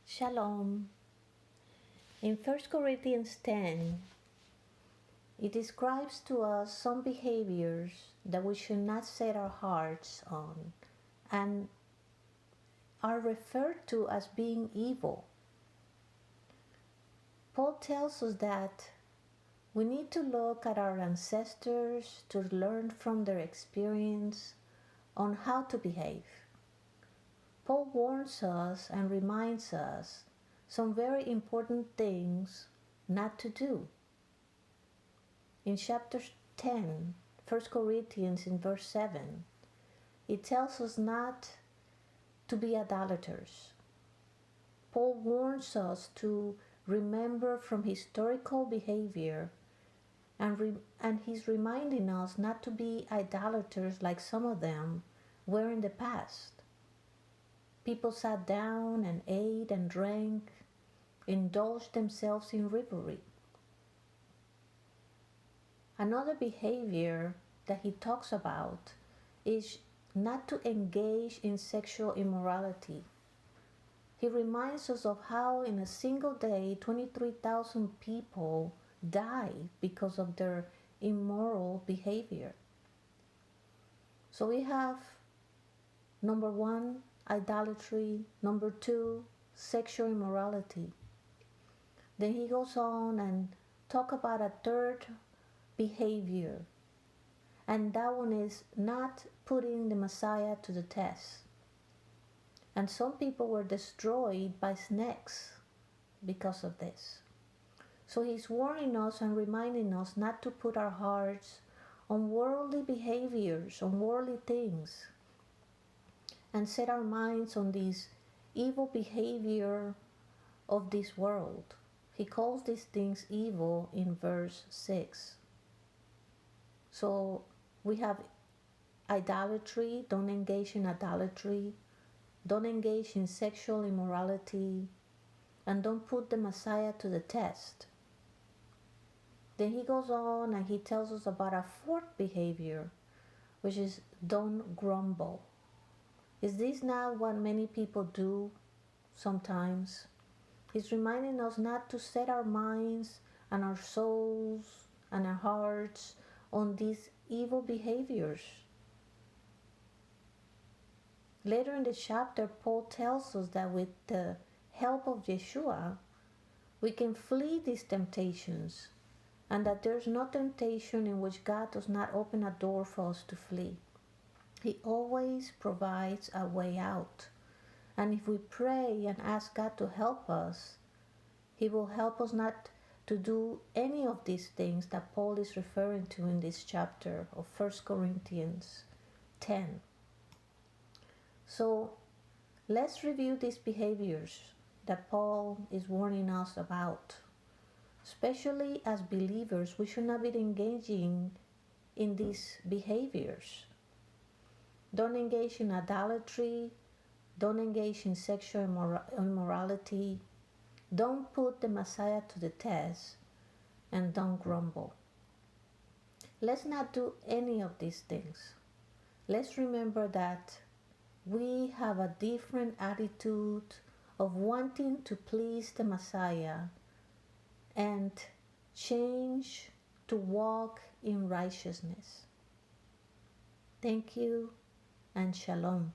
Shalom. In 1 Corinthians 10, it describes to us some behaviors that we should not set our hearts on and are referred to as being evil. Paul tells us that we need to look at our ancestors to learn from their experience on how to behave. Paul warns us and reminds us some very important things not to do. In chapter 10, 1 Corinthians in verse 7, it tells us not to be idolaters. Paul warns us to remember from historical behavior and he's reminding us not to be idolaters like some of them were in the past. People sat down and ate and drank, indulged themselves in revelry. Another behavior that he talks about is not to engage in sexual immorality. He reminds us of how in a single day 23,000 people died because of their immoral behavior. So we have number 1, idolatry. Number 2, sexual immorality. Then he goes on and talk about a third behavior, and that one is not putting the Messiah to the test. And some people were destroyed by snakes because of this. So he's warning us and reminding us not to put our hearts on worldly behaviors, on worldly things, and set our minds on this evil behavior of this world. He calls these things evil in verse 6. So we have idolatry, don't engage in idolatry, don't engage in sexual immorality, and don't put the Messiah to the test. Then he goes on and he tells us about a fourth behavior, which is don't grumble. Is this not what many people do sometimes? He's reminding us not to set our minds and our souls and our hearts on these evil behaviors. Later in the chapter, Paul tells us that with the help of Yeshua, we can flee these temptations, and that there's no temptation in which God does not open a door for us to flee. He always provides a way out. And if we pray and ask God to help us, He will help us not to do any of these things that Paul is referring to in this chapter of 1 Corinthians 10. So let's review these behaviors that Paul is warning us about. Especially as believers, we should not be engaging in these behaviors. Don't engage in idolatry. Don't engage in sexual immorality. Don't put the Messiah to the test. And don't grumble. Let's not do any of these things. Let's remember that we have a different attitude of wanting to please the Messiah and change to walk in righteousness. Thank you and shalom.